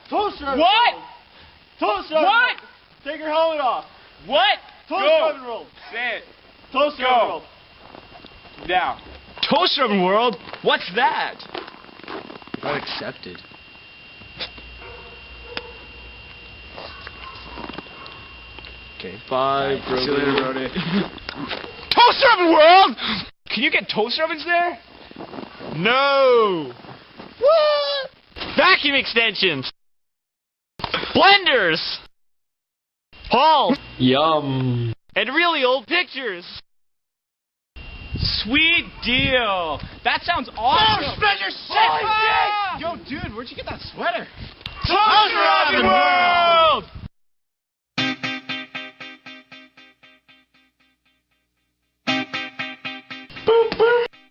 Toaster oven What? world. Toaster oven What? world. Take your helmet off. What? Toaster Go. oven world. Say it. Toaster Go. oven world. Now. Toaster oven world? What's that? Got accepted. Okay, bye, See you later, Brody. Toaster oven world! Can you get toaster ovens there? No! What? Vacuum extensions! Blenders! Paul! Yum. And really old pictures! Sweet deal! That sounds awesome! Oh, Spencer, shit! Ah! Yo, dude, where'd you get that sweater? Toaster oven world! Boop!